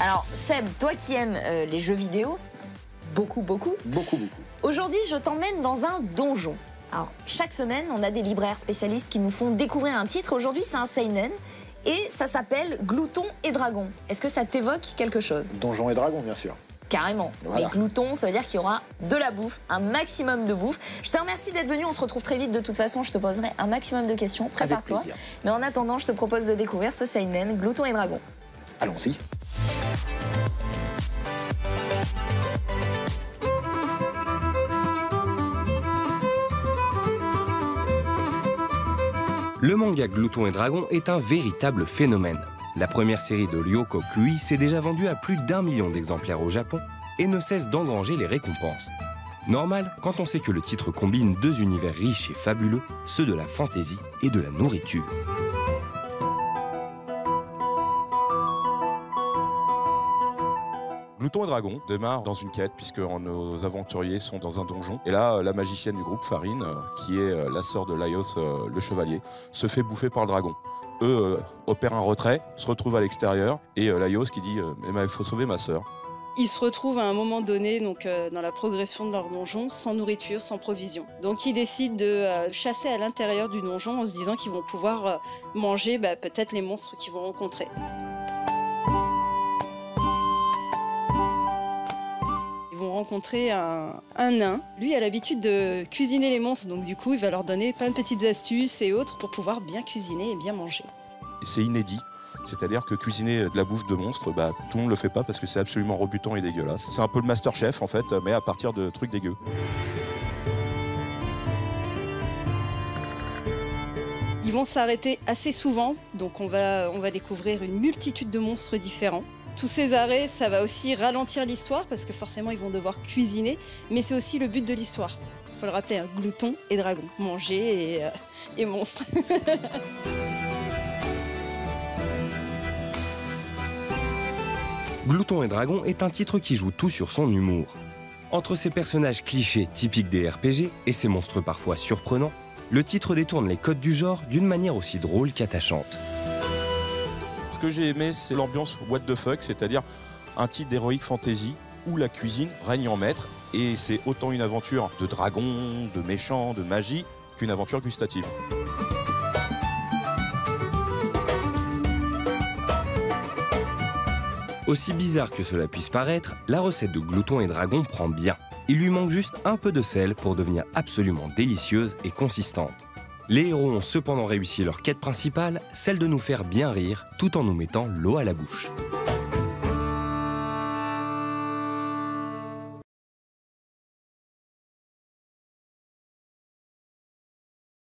Alors Seb, toi qui aimes les jeux vidéo, beaucoup. Aujourd'hui, je t'emmène dans un donjon. Alors, chaque semaine, on a des libraires spécialistes qui nous font découvrir un titre. Aujourd'hui, c'est un seinen et ça s'appelle Glouton et Dragon. Est-ce que ça t'évoque quelque chose? Donjon et Dragon, bien sûr. Carrément. Voilà. Mais glouton, ça veut dire qu'il y aura de la bouffe, un maximum de bouffe. Je te remercie d'être venu, on se retrouve très vite. De toute façon, je te poserai un maximum de questions. Prépare-toi. Mais en attendant, je te propose de découvrir ce seinen, Glouton et Dragon. Allons-y. Le manga Glouton et Dragon est un véritable phénomène. La première série de Ryoko Kui s'est déjà vendue à plus d'1 million d'exemplaires au Japon et ne cesse d'engranger les récompenses. Normal quand on sait que le titre combine deux univers riches et fabuleux, ceux de la fantaisie et de la nourriture. Glouton et Dragon démarre dans une quête puisque nos aventuriers sont dans un donjon. Et là, la magicienne du groupe, Farine, qui est la sœur de Laios, le chevalier, se fait bouffer par le dragon. Eux opèrent un retrait, se retrouvent à l'extérieur et Laios qui dit « il faut sauver ma sœur ». Ils se retrouvent à un moment donné donc, dans la progression de leur donjon sans nourriture, sans provision. Donc ils décident de chasser à l'intérieur du donjon en se disant qu'ils vont pouvoir manger peut-être les monstres qu'ils vont rencontrer. Rencontrer un nain. Lui a l'habitude de cuisiner les monstres, donc du coup il va leur donner plein de petites astuces et autres pour pouvoir bien cuisiner et bien manger. C'est inédit, c'est-à-dire que cuisiner de la bouffe de monstres, tout le monde le fait pas parce que c'est absolument rebutant et dégueulasse. C'est un peu le Master Chef en fait, mais à partir de trucs dégueux. Ils vont s'arrêter assez souvent, donc on va découvrir une multitude de monstres différents. Tous ces arrêts, ça va aussi ralentir l'histoire parce que forcément ils vont devoir cuisiner, mais c'est aussi le but de l'histoire. Il faut le rappeler, hein, Glouton et Dragon, manger et monstres. Glouton et Dragon est un titre qui joue tout sur son humour. Entre ses personnages clichés typiques des RPG et ses monstres parfois surprenants, le titre détourne les codes du genre d'une manière aussi drôle qu'attachante. Ce que j'ai aimé, c'est l'ambiance what the fuck, c'est-à-dire un titre d'heroic fantasy où la cuisine règne en maître et c'est autant une aventure de dragon, de méchant, de magie qu'une aventure gustative. Aussi bizarre que cela puisse paraître, la recette de Glouton et Dragon prend bien. Il lui manque juste un peu de sel pour devenir absolument délicieuse et consistante. Les héros ont cependant réussi leur quête principale, celle de nous faire bien rire, tout en nous mettant l'eau à la bouche.